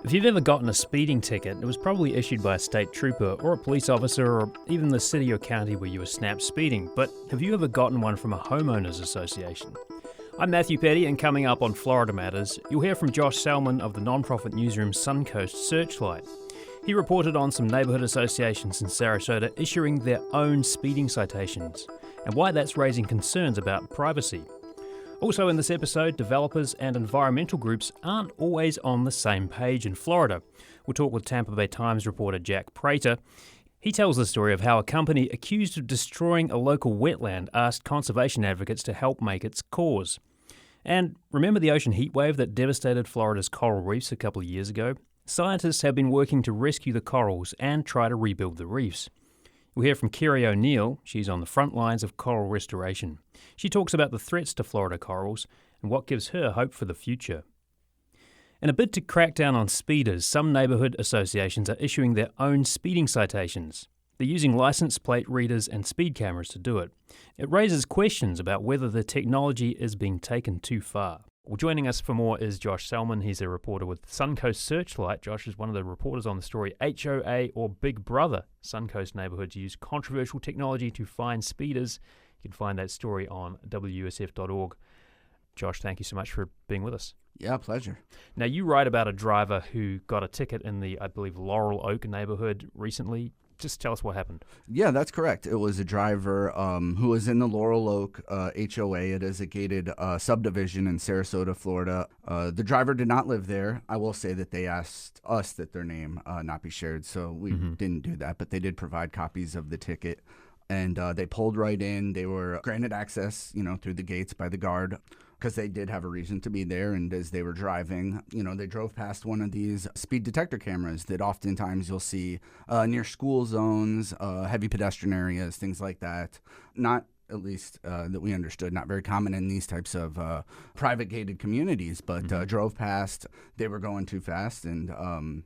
If you've ever gotten a speeding ticket, it was probably issued by a state trooper or a police officer or even the city or county where you were snapped speeding. But have you ever gotten one from a Homeowners Association? I'm Matthew Petty, and coming up on Florida Matters, you'll hear from Josh Salman of the non-profit newsroom Suncoast Searchlight. He reported on some neighbourhood associations in Sarasota issuing their own speeding citations, and why that's raising concerns about privacy. Also in this episode, developers and environmental groups aren't always on the same page in Florida. We'll talk with Tampa Bay Times reporter Jack Prater. He tells the story of how a company accused of destroying a local wetland asked conservation advocates to help make its cause. And remember the ocean heatwave that devastated Florida's coral reefs a couple of years ago? Scientists have been working to rescue the corals and try to rebuild the reefs. We'll hear from Kerry O'Neill. She's on the front lines of coral restoration. She talks about the threats to Florida corals and what gives her hope for the future. In a bid to crack down on speeders, some neighbourhood associations are issuing their own speeding citations. They're using license plate readers and speed cameras to do it. It raises questions about whether the technology is being taken too far. Well, joining us for more is Josh Salman. He's a reporter with Suncoast Searchlight. Josh is one of the reporters on the story HOA or Big Brother. Suncoast neighbourhoods use controversial technology to find speeders. You can find that story on WUSF.org. Josh, thank you so much for being with us. Yeah, pleasure. Now, you write about a driver who got a ticket in the, I believe, Laurel Oak neighbourhood recently. Just tell us what happened. Yeah, that's correct. It was a driver who was in the Laurel Oak HOA. It is a gated subdivision in Sarasota, Florida. The driver did not live there. I will say that they asked us that their name not be shared, so we didn't do that. But they did provide copies of the ticket, and they pulled right in. They were granted access, through the gates by the guard, because they did have a reason to be there. And as they were driving, they drove past one of these speed detector cameras that oftentimes you'll see near school zones, heavy pedestrian areas, things like that. Not, at least that we understood, not very common in these types of private gated communities, but drove past. They were going too fast, and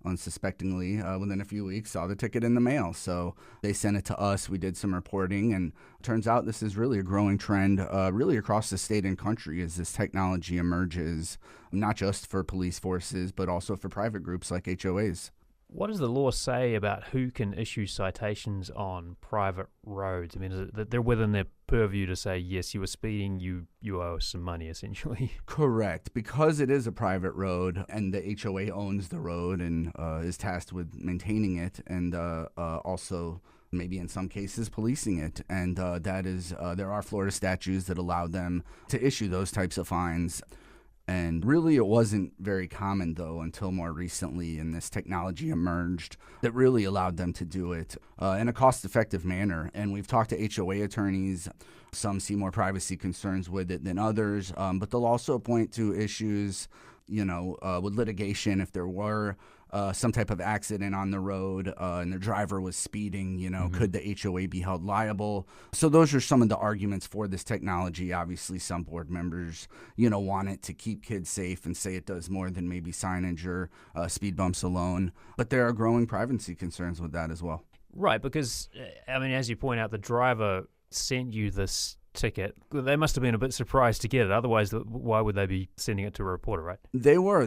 unsuspectingly, within a few weeks, saw the ticket in the mail. So they sent it to us. We did some reporting, and turns out this is really a growing trend really across the state and country as this technology emerges, not just for police forces, but also for private groups like HOAs. What does the law say about who can issue citations on private roads? I mean, is it that they're within their purview to say, yes, you were speeding, you owe us some money, essentially? Correct. Because it is a private road and the HOA owns the road and is tasked with maintaining it and also maybe in some cases policing it. And that is, there are Florida statutes that allow them to issue those types of fines. And really, it wasn't very common, though, until more recently, and this technology emerged that really allowed them to do it in a cost-effective manner. And we've talked to HOA attorneys. Some see more privacy concerns with it than others, but they'll also point to issues, with litigation. If there were some type of accident on the road and the driver was speeding, could the HOA be held liable? So those are some of the arguments for this technology. Obviously, some board members, want it to keep kids safe and say it does more than maybe signage or speed bumps alone. But there are growing privacy concerns with that as well. Right, because, as you point out, the driver sent you this ticket. They must have been a bit surprised to get it. Otherwise, why would they be sending it to a reporter, right? They were.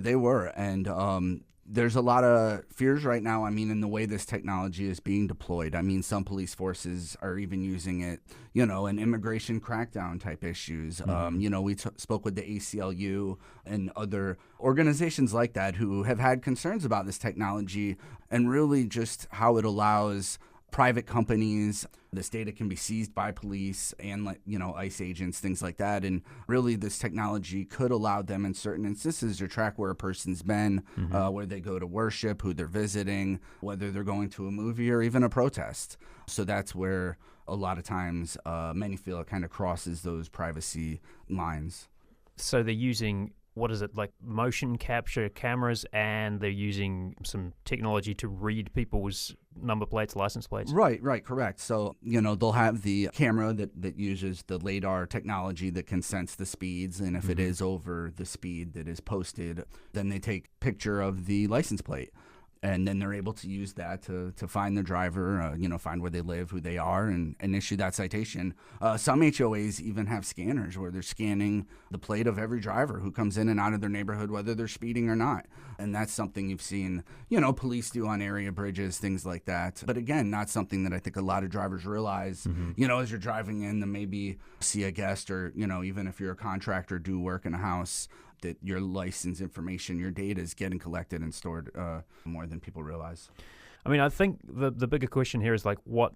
And there's a lot of fears right now, in the way this technology is being deployed. Some police forces are even using it, in immigration crackdown type issues. We spoke with the ACLU and other organizations like that who have had concerns about this technology and really just how it allows private companies. This data can be seized by police and, ICE agents, things like that. And really, this technology could allow them in certain instances to track where a person's been, where they go to worship, who they're visiting, whether they're going to a movie or even a protest. So that's where a lot of times many feel it kind of crosses those privacy lines. So they're using, like motion capture cameras, and they're using some technology to read people's number plates, license plates? Right, correct. So, they'll have the camera that uses the LiDAR technology that can sense the speeds, and if it is over the speed that is posted, then they take picture of the license plate. And then they're able to use that to find the driver, find where they live, who they are, and issue that citation. Some HOAs even have scanners where they're scanning the plate of every driver who comes in and out of their neighborhood, whether they're speeding or not. And that's something you've seen, police do on area bridges, things like that. But again, not something that I think a lot of drivers realize, as you're driving in to maybe see a guest or, even if you're a contractor, do work in a house, that your license information, your data is getting collected and stored more than people realize. I mean, I think the bigger question here is like, what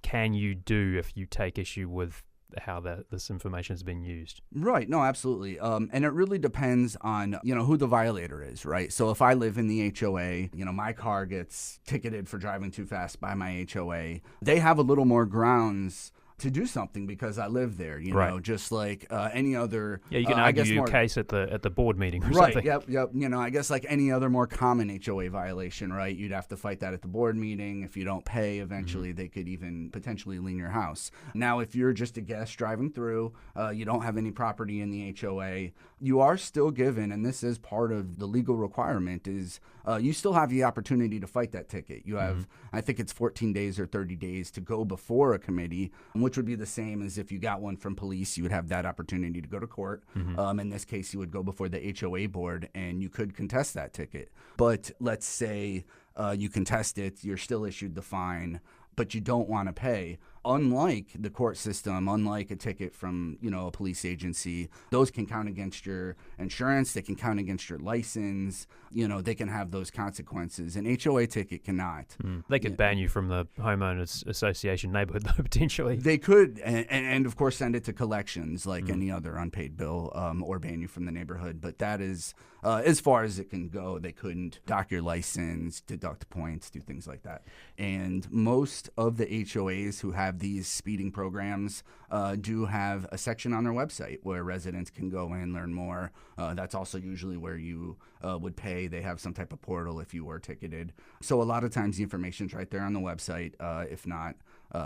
can you do if you take issue with how this information has been used? Right. No, absolutely. And it really depends on, who the violator is, right? So if I live in the HOA, my car gets ticketed for driving too fast by my HOA, they have a little more grounds to do something because I live there, just like any other. Yeah, you can argue your case at the board meeting or something. Right, yep. I guess like any other more common HOA violation, right? You'd have to fight that at the board meeting. If you don't pay, eventually they could even potentially lien your house. Now, if you're just a guest driving through, you don't have any property in the HOA, you are still given, and this is part of the legal requirement, is you still have the opportunity to fight that ticket. You have, I think it's 14 days or 30 days to go before a committee, which would be the same as if you got one from police. You would have that opportunity to go to court. In this case, you would go before the HOA board and you could contest that ticket. But let's say you contest it, you're still issued the fine, but you don't want to pay. Unlike the court system, unlike a ticket from, a police agency, those can count against your insurance. They can count against your license. They can have those consequences. An HOA ticket cannot. They could ban you from the Homeowners Association neighborhood, though, potentially. They could, and of course, send it to collections like any other unpaid bill, or ban you from the neighborhood. But that is as far as it can go. They couldn't dock your license, deduct points, do things like that. And most of the HOAs who have these speeding programs do have a section on their website where residents can go in, learn more. That's also usually where you would pay. They have some type of portal if you were ticketed. So a lot of times the information's right there on the website. If not,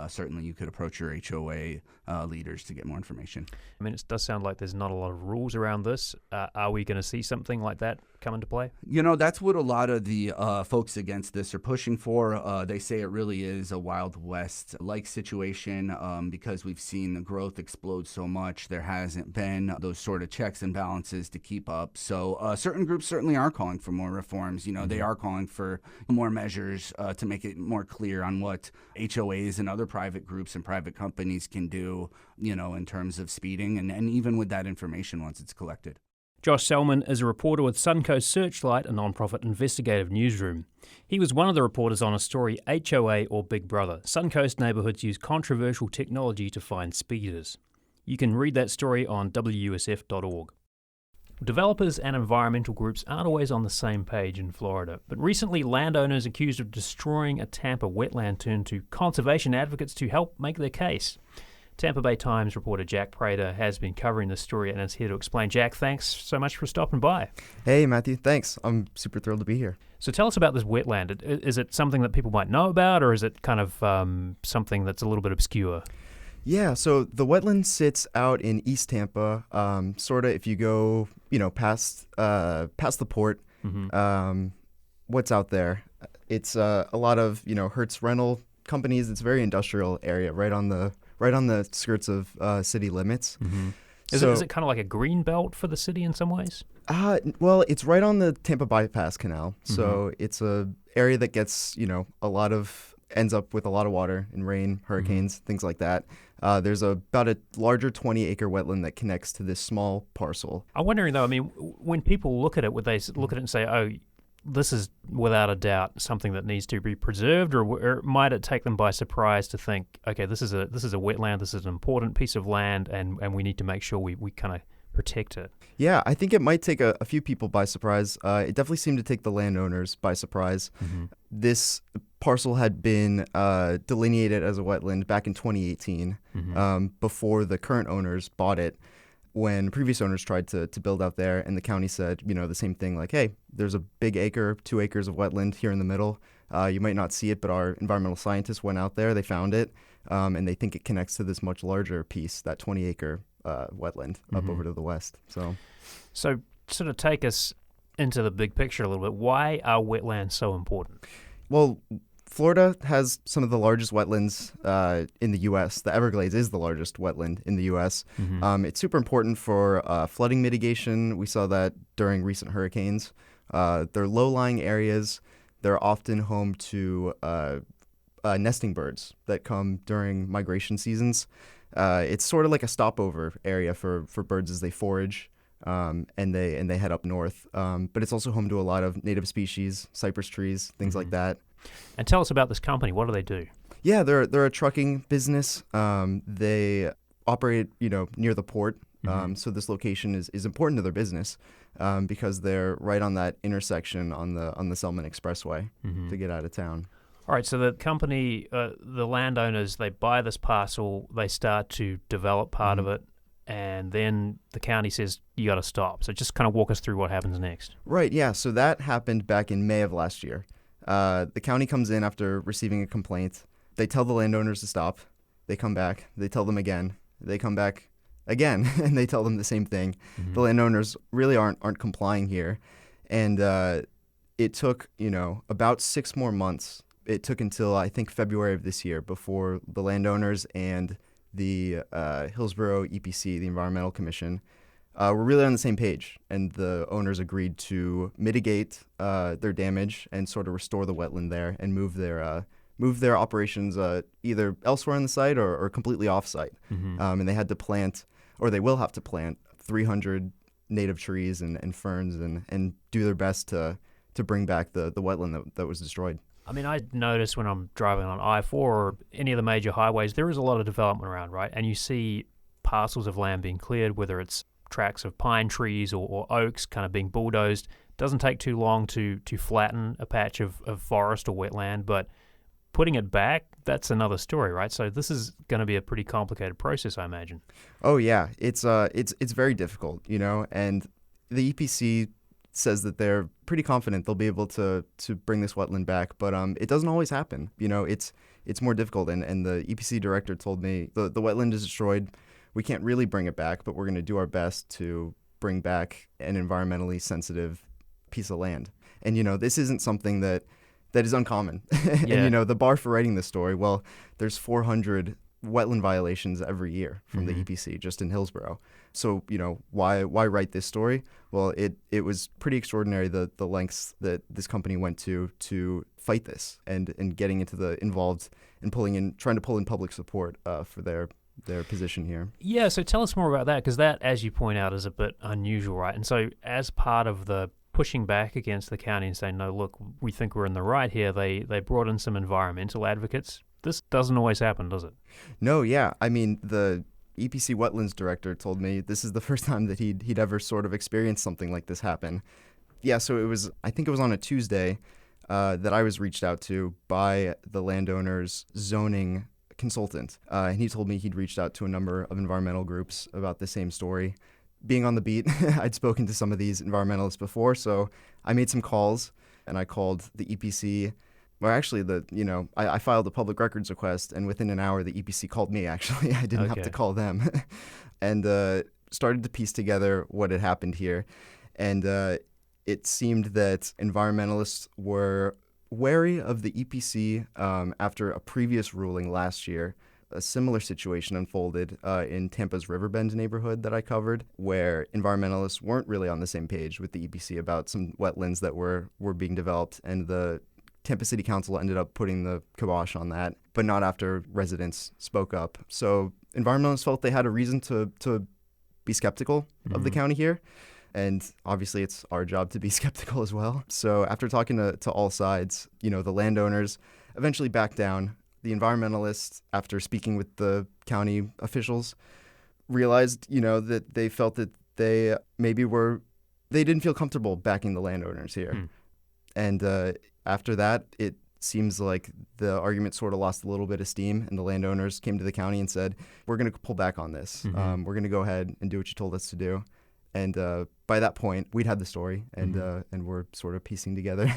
certainly you could approach your HOA leaders to get more information. I mean, it does sound like there's not a lot of rules around this. Are we going to see something like that come into play? That's what a lot of the folks against this are pushing for. They say it really is a Wild West-like situation because we've seen the growth explode so much. There hasn't been those sort of checks and balances to keep up. So certain groups certainly are calling for more reforms. They are calling for more measures to make it more clear on what HOAs and other private groups and private companies can do, in terms of speeding and even with that information once it's collected. Josh Salman is a reporter with Suncoast Searchlight, a non-profit investigative newsroom. He was one of the reporters on a story, HOA or Big Brother. Suncoast neighbourhoods use controversial technology to find speeders. You can read that story on WUSF.org. Developers and environmental groups aren't always on the same page in Florida, but recently landowners accused of destroying a Tampa wetland turned to conservation advocates to help make their case. Tampa Bay Times reporter Jack Prater has been covering this story and is here to explain. Jack, thanks so much for stopping by. Hey, Matthew, thanks. I'm super thrilled to be here. So tell us about this wetland. Is it something that people might know about, or is it kind of something that's a little bit obscure? Yeah, so the wetland sits out in East Tampa, sort of if you go, past the port. What's out there? It's a lot of, Hertz rental companies. It's a very industrial area, right on the skirts of city limits. Is it kind of like a green belt for the city in some ways? Well, it's right on the Tampa Bypass Canal, so it's a area that gets ends up with a lot of water and rain, hurricanes, things like that. There's about a larger 20-acre wetland that connects to this small parcel. I'm wondering, though, when people look at it, would they look at it and say, oh, this is without a doubt something that needs to be preserved, or might it take them by surprise to think, okay, this is a wetland, this is an important piece of land, and we need to make sure we kind of protect it? Yeah, I think it might take a few people by surprise. It definitely seemed to take the landowners by surprise. This parcel had been delineated as a wetland back in 2018, before the current owners bought it. When previous owners tried to build out there, and the county said, the same thing, like, hey, there's a big 2 acres of wetland here in the middle. You might not see it, but our environmental scientists went out there, they found it, and they think it connects to this much larger piece, that 20-acre wetland up over to the west. So sort of take us into the big picture a little bit. Why are wetlands so important? Well, Florida has some of the largest wetlands in the U.S. The Everglades is the largest wetland in the U.S. It's super important for flooding mitigation. We saw that during recent hurricanes. They're low-lying areas. They're often home to nesting birds that come during migration seasons. It's sort of like a stopover area for birds as they forage and they head up north. But it's also home to a lot of native species, cypress trees, things like that. And tell us about this company. What do they do? Yeah, they're a trucking business. They operate, near the port. So this location is important to their business because they're right on that intersection on the Salman Expressway to get out of town. All right, so the company, the landowners, they buy this parcel, they start to develop part of it, and then the county says, you got to stop. So just kind of walk us through what happens next. Right, yeah. So that happened back in May of last year. The county comes in after receiving a complaint. They tell the landowners to stop. They come back. They tell them again. They come back again, and they tell them the same thing. The landowners really aren't complying here. And it took, about 6 more months. It took until, I think, February of this year before the landowners and the Hillsborough EPC, the Environmental Commission, were really on the same page. And the owners agreed to mitigate their damage and sort of restore the wetland there and move their operations either elsewhere on the site or completely off-site. And they had to plant, or they will have to plant, 300 native trees and ferns and do their best to bring back the wetland that was destroyed. I mean, I notice when I'm driving on I-4 or any of the major highways, there is a lot of development around, right? And you see parcels of land being cleared, whether it's tracts of pine trees or oaks kind of being bulldozed. It doesn't take too long to flatten a patch of forest or wetland, but putting it back, that's another story, right? So this is going to be a pretty complicated process, I imagine. Oh, yeah. It's very difficult, and the EPC says that they're pretty confident they'll be able to bring this wetland back, but it doesn't always happen. It's more difficult, and the EPC director told me the wetland is destroyed. We can't really bring it back, but we're going to do our best to bring back an environmentally sensitive piece of land. And this isn't something that is uncommon. Yeah. And the bar for writing this story, well, there's 400 wetland violations every year from the EPC just in Hillsborough. So, why write this story? Well, it was pretty extraordinary the lengths that this company went to fight this and getting involved and trying to pull in public support for their position here. Yeah, so tell us more about that, because that, as you point out, is a bit unusual, right? And so as part of the pushing back against the county and saying, no, look, we think we're in the right here, they brought in some environmental advocates. This doesn't always happen, does it? No, yeah. I mean, the EPC Wetlands director told me this is the first time that he'd ever sort of experienced something like this happen. Yeah, so I think it was on a Tuesday that I was reached out to by the landowner's zoning consultant. And he told me he'd reached out to a number of environmental groups about the same story. Being on the beat, I'd spoken to some of these environmentalists before, so I made some calls, and I called the EPC. Well, actually, I filed a public records request, and within an hour, the EPC called me, actually. I didn't have to call them. And started to piece together what had happened here. And it seemed that environmentalists were wary of the EPC after a previous ruling last year. A similar situation unfolded in Tampa's Riverbend neighborhood that I covered, where environmentalists weren't really on the same page with the EPC about some wetlands that were being developed, and the Tampa City Council ended up putting the kibosh on that, but not after residents spoke up. So environmentalists felt they had a reason to be skeptical of the county here. And obviously it's our job to be skeptical as well. So after talking to all sides, the landowners eventually backed down. The environmentalists, after speaking with the county officials, realized, that they felt that they didn't feel comfortable backing the landowners here. And after that, it seems like the argument sort of lost a little bit of steam, and the landowners came to the county and said, we're going to pull back on this. We're going to go ahead and do what you told us to do. And by that point, we'd had the story, and we're sort of piecing together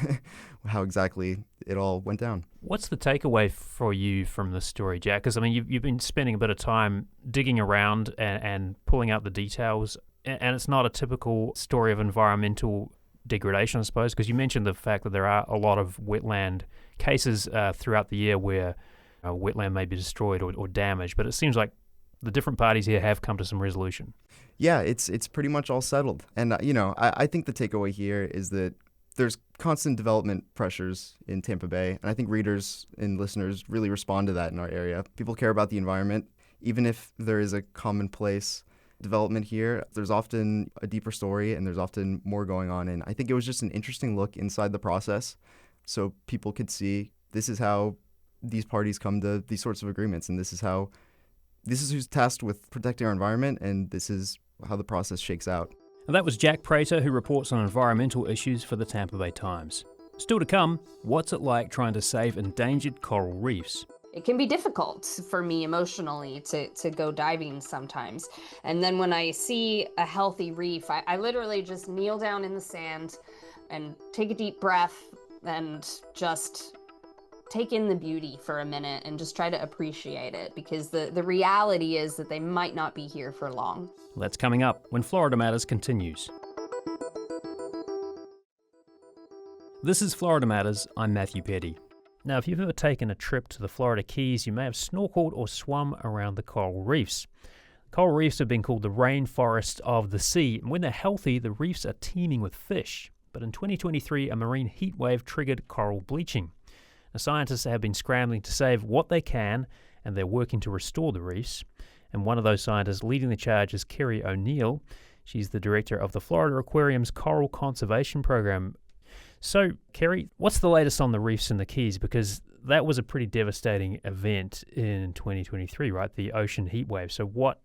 how exactly it all went down. What's the takeaway for you from the story, Jack? Because, I mean, you've been spending a bit of time digging around and pulling out the details, and it's not a typical story of environmental degradation, I suppose? Because you mentioned the fact that there are a lot of wetland cases throughout the year where wetland may be destroyed or damaged, but it seems like the different parties here have come to some resolution. Yeah, it's pretty much all settled. And, I think the takeaway here is that there's constant development pressures in Tampa Bay, and I think readers and listeners really respond to that in our area. People care about the environment. Even if there is a commonplace development here, there's often a deeper story and there's often more going on. And I think it was just an interesting look inside the process so people could see this is how these parties come to these sorts of agreements, and this is who's tasked with protecting our environment, and this is how the process shakes out. And that was Jack Prater, who reports on environmental issues for the Tampa Bay Times. Still to come, what's it like trying to save endangered coral reefs? It can be difficult for me emotionally to go diving sometimes. And then when I see a healthy reef, I literally just kneel down in the sand and take a deep breath and just take in the beauty for a minute and just try to appreciate it, because the reality is that they might not be here for long. That's coming up when Florida Matters continues. This is Florida Matters. I'm Matthew Petty. Now, if you've ever taken a trip to the Florida Keys, you may have snorkeled or swum around the coral reefs. Coral reefs have been called the rainforest of the sea, and when they're healthy, the reefs are teeming with fish. But in 2023, a marine heat wave triggered coral bleaching. Now, scientists have been scrambling to save what they can, and they're working to restore the reefs. And one of those scientists leading the charge is Kerry O'Neill. She's the director of the Florida Aquarium's Coral Conservation Program. So, Kerry, what's the latest on the reefs in the Keys? Because that was a pretty devastating event in 2023, right? The ocean heat wave. So what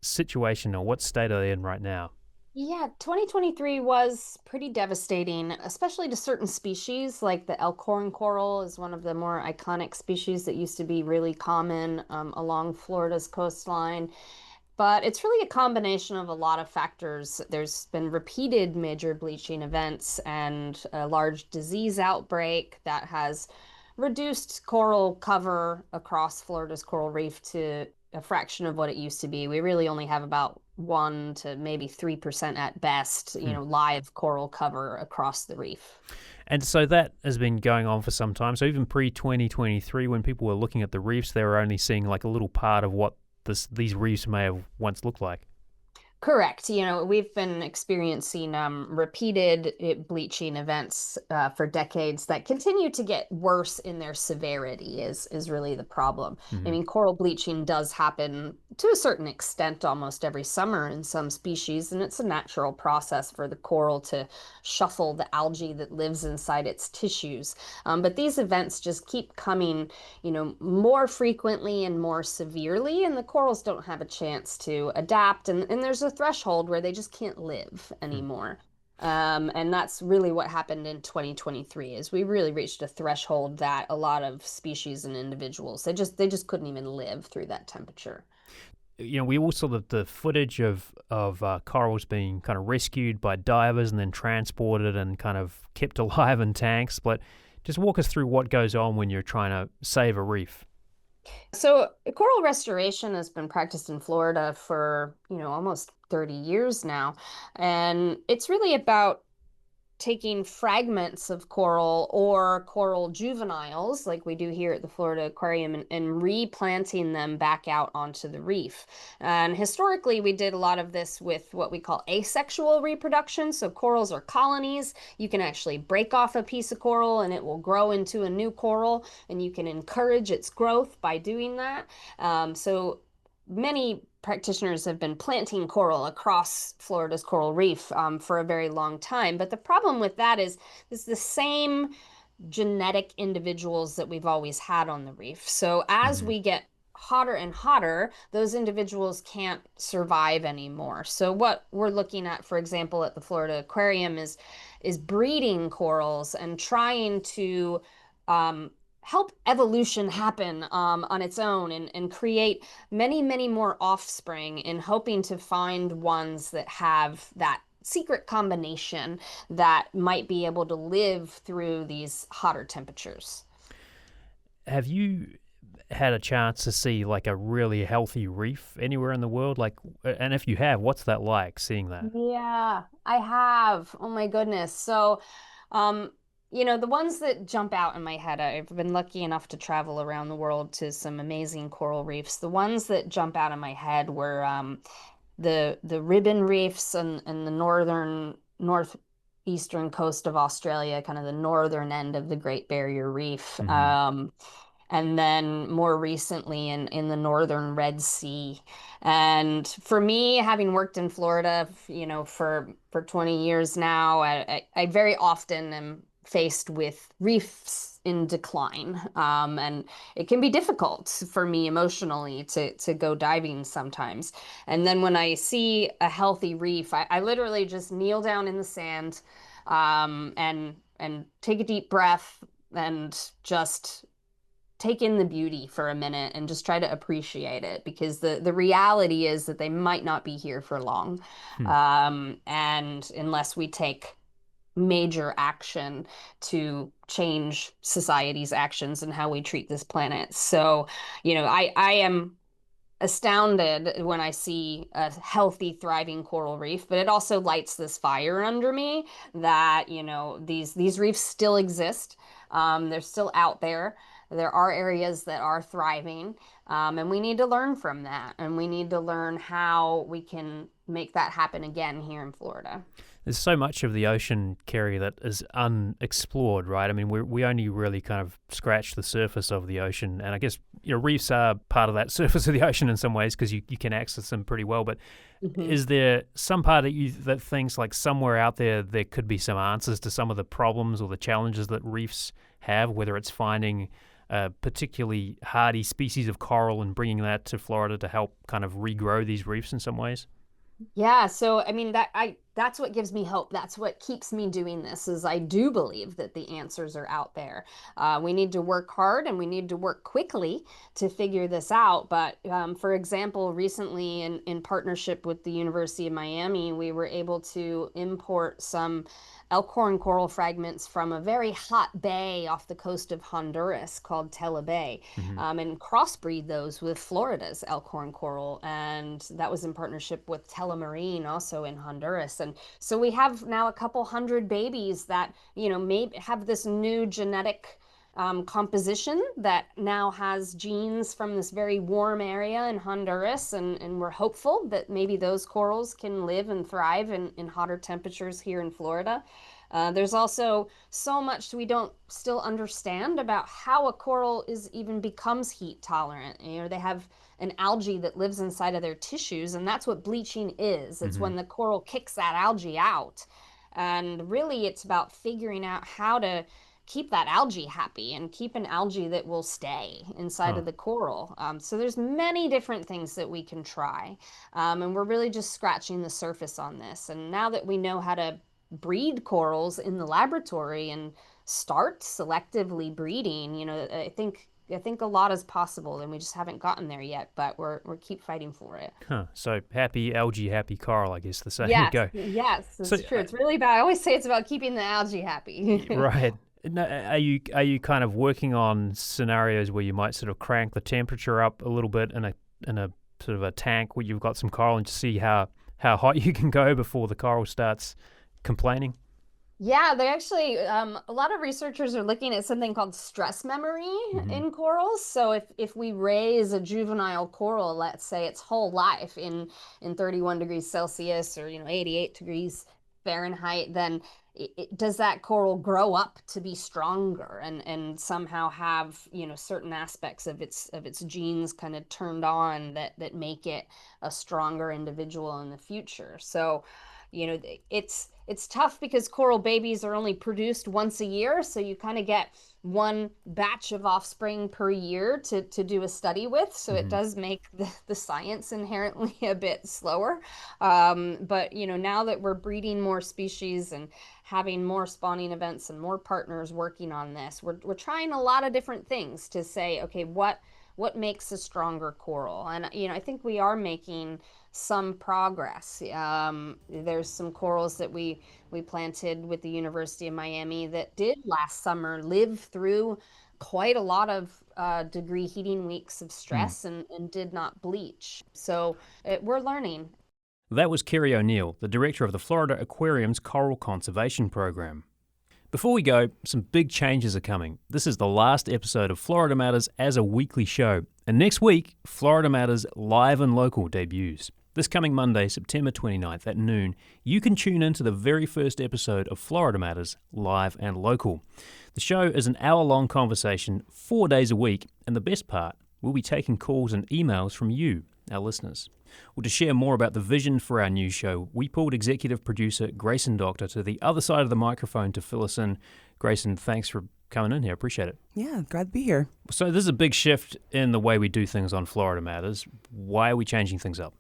situation or what state are they in right now? Yeah, 2023 was pretty devastating, especially to certain species. Like the Elkhorn coral is one of the more iconic species that used to be really common along Florida's coastline. But it's really a combination of a lot of factors. There's been repeated major bleaching events and a large disease outbreak that has reduced coral cover across Florida's coral reef to a fraction of what it used to be. We really only have about 1 to maybe 3% at best, live coral cover across the reef. And so that has been going on for some time. So even pre-2023, when people were looking at the reefs, they were only seeing like a little part of what these reefs may have once looked like. Correct. We've been experiencing repeated bleaching events for decades that continue to get worse in their severity is really the problem. Mm-hmm. I mean, coral bleaching does happen to a certain extent almost every summer in some species, and it's a natural process for the coral to shuffle the algae that lives inside its tissues. But these events just keep coming, more frequently and more severely, and the corals don't have a chance to adapt, and there's a threshold where they just can't live anymore. And that's really what happened in 2023 is we really reached a threshold that a lot of species and individuals, they just couldn't even live through that temperature. We all saw the footage of corals being kind of rescued by divers and then transported and kind of kept alive in tanks. But just walk us through what goes on when you're trying to save a reef. So coral restoration has been practiced in Florida for, almost 30 years now. And it's really about taking fragments of coral or coral juveniles, like we do here at the Florida Aquarium, and replanting them back out onto the reef. And historically, we did a lot of this with what we call asexual reproduction. So corals are colonies. You can actually break off a piece of coral and it will grow into a new coral, and you can encourage its growth by doing that. So many practitioners have been planting coral across Florida's coral reef for a very long time. But the problem with that is it's the same genetic individuals that we've always had on the reef. So as we get hotter and hotter, those individuals can't survive anymore. So what we're looking at, for example, at the Florida Aquarium is breeding corals and trying to help evolution happen on its own and create many, many more offspring, in hoping to find ones that have that secret combination that might be able to live through these hotter temperatures. Have you had a chance to see like a really healthy reef anywhere in the world? Like, and if you have, what's that like seeing that? Yeah, I have. Oh my goodness. So, um, the ones that jump out in my head, I've been lucky enough to travel around the world to some amazing coral reefs. The ones that jump out in my head were the ribbon reefs and the northeastern coast of Australia, kind of the northern end of the Great Barrier Reef. Hmm. And then more recently in the northern Red Sea. And for me, having worked in Florida, for 20 years now, I very often am faced with reefs in decline. And it can be difficult for me emotionally to go diving sometimes. And then when I see a healthy reef, I literally just kneel down in the sand, and take a deep breath and just take in the beauty for a minute and just try to appreciate it, because the reality is that they might not be here for long. Hmm. And unless we take major action to change society's actions and how we treat this planet. So, I am astounded when I see a healthy, thriving coral reef, but it also lights this fire under me that, these reefs still exist. They're still out there. There are areas that are thriving, and we need to learn from that, and we need to learn how we can make that happen again here in Florida. There's so much of the ocean, Kerry, that is unexplored, right? I mean, we only really kind of scratch the surface of the ocean, and I guess reefs are part of that surface of the ocean in some ways because you can access them pretty well. But Mhm. is there some part of you that thinks like somewhere out there could be some answers to some of the problems or the challenges that reefs have, whether it's finding a particularly hardy species of coral and bringing that to Florida to help kind of regrow these reefs in some ways? Yeah, so I mean that's what gives me hope. That's what keeps me doing this, is I do believe that the answers are out there. We need to work hard and we need to work quickly to figure this out. But for example, recently in partnership with the University of Miami, we were able to import some elkhorn coral fragments from a very hot bay off the coast of Honduras called Tela Bay, Hmm. and crossbreed those with Florida's elkhorn coral. And that was in partnership with Telemarine, also in Honduras. And so we have now a couple hundred babies that, may have this new genetic composition that now has genes from this very warm area in Honduras. And we're hopeful that maybe those corals can live and thrive in hotter temperatures here in Florida. There's also so much we don't still understand about how a coral even becomes heat tolerant. They have an algae that lives inside of their tissues, and that's what bleaching is. It's Hmm. when the coral kicks that algae out. And really, it's about figuring out how to keep that algae happy and keep an algae that will stay inside Huh. of the coral. So there's many different things that we can try. And we're really just scratching the surface on this. And now that we know how to breed corals in the laboratory and start selectively breeding, I think a lot is possible, and we just haven't gotten there yet, but we're keep fighting for it. Huh. So happy algae, happy coral, I guess the saying Yes, go. yes, So it's true. It's really about, I always say it's about keeping the algae happy. right. No, are you kind of working on scenarios where you might sort of crank the temperature up a little bit in a sort of a tank where you've got some coral and just see how hot you can go before the coral starts complaining? Yeah, they actually, a lot of researchers are looking at something called stress memory Hmm. in corals. So if we raise a juvenile coral, let's say its whole life in 31 degrees Celsius, or 88 degrees Fahrenheit, then does that coral grow up to be stronger and somehow have, certain aspects of its genes kind of turned on that make it a stronger individual in the future. So, it's tough because coral babies are only produced once a year, so you kind of get one batch of offspring per year to do a study with. So it Hmm. does make the science inherently a bit slower. But now that we're breeding more species and having more spawning events and more partners working on this, we're trying a lot of different things to say, okay, what makes a stronger coral. And, I think we are making some progress. There's some corals that we planted with the University of Miami that did last summer live through quite a lot of degree heating weeks of stress and did not bleach. So we're learning. That was Kerry O'Neill, the director of the Florida Aquarium's Coral Conservation Program. Before we go, some big changes are coming. This is the last episode of Florida Matters as a weekly show. And next week, Florida Matters Live and Local debuts. This coming Monday, September 29th at noon, you can tune in to the very first episode of Florida Matters Live and Local. The show is an hour-long conversation 4 days a week, and the best part, we'll be taking calls and emails from you, our listeners. Well, to share more about the vision for our new show, we pulled executive producer Grayson Doctor to the other side of the microphone to fill us in. Grayson, thanks for coming in here. Appreciate it. Yeah, glad to be here. So this is a big shift in the way we do things on Florida Matters. Why are we changing things up?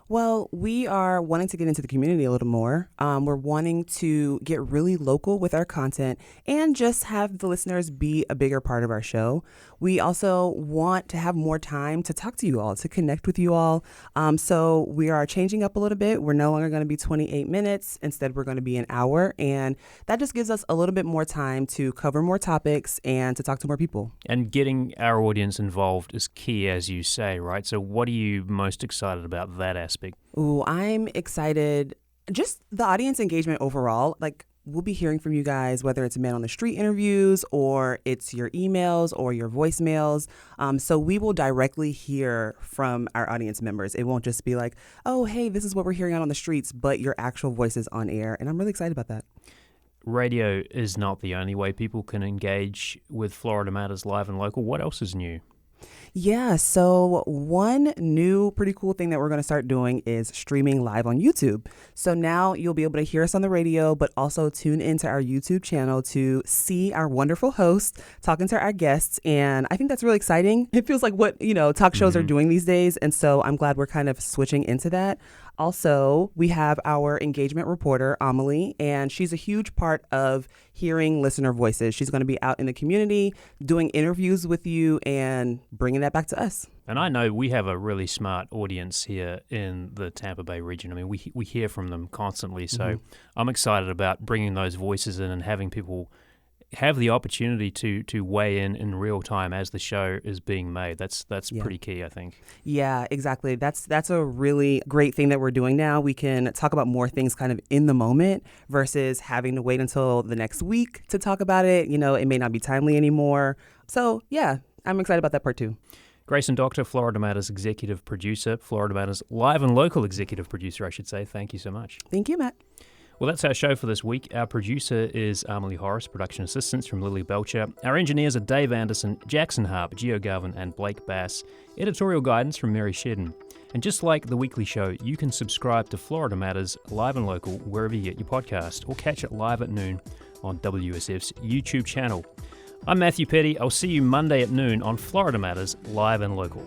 Well, we are wanting to get into the community a little more. We're wanting to get really local with our content and just have the listeners be a bigger part of our show. We also want to have more time to talk to you all, to connect with you all. So we are changing up a little bit. We're no longer going to be 28 minutes. Instead, we're going to be an hour. And that just gives us a little bit more time to cover more topics and to talk to more people. And getting our audience involved is key, as you say, right? So what are you most excited about that aspect? Ooh, I'm excited. Just the audience engagement overall. Like, we'll be hearing from you guys, whether it's man on the street interviews or it's your emails or your voicemails. So we will directly hear from our audience members. It won't just be like, oh, hey, this is what we're hearing out on the streets, but your actual voices on air. And I'm really excited about that. Radio is not the only way people can engage with Florida Matters Live and Local. What else is new? Yeah, so one new pretty cool thing that we're going to start doing is streaming live on YouTube. So now you'll be able to hear us on the radio, but also tune into our YouTube channel to see our wonderful hosts talking to our guests. And I think that's really exciting. It feels like what, talk shows are doing these days. And so I'm glad we're kind of switching into that. Also, we have our engagement reporter, Amelie, and she's a huge part of hearing listener voices. She's going to be out in the community doing interviews with you and bringing that back to us. And I know we have a really smart audience here in the Tampa Bay region. I mean, we hear from them constantly. So I'm excited about bringing those voices in and having people have the opportunity to weigh in real time as the show is being made. That's pretty key, I think. Yeah, exactly. That's a really great thing that we're doing now. We can talk about more things kind of in the moment versus having to wait until the next week to talk about it. It may not be timely anymore. So yeah, I'm excited about that part too. Grayson Doctor, Florida Matters executive producer, Florida Matters Live and Local executive producer, I should say. Thank you so much. Thank you, Matt. Well, that's our show for this week. Our producer is Amelie Horace, production assistants from Lily Belcher. Our engineers are Dave Anderson, Jackson Harp, Gio Garvin, and Blake Bass. Editorial guidance from Mary Shedden. And just like the weekly show, you can subscribe to Florida Matters Live and Local wherever you get your podcast, or catch it live at noon on WUSF's YouTube channel. I'm Matthew Petty. I'll see you Monday at noon on Florida Matters Live and Local.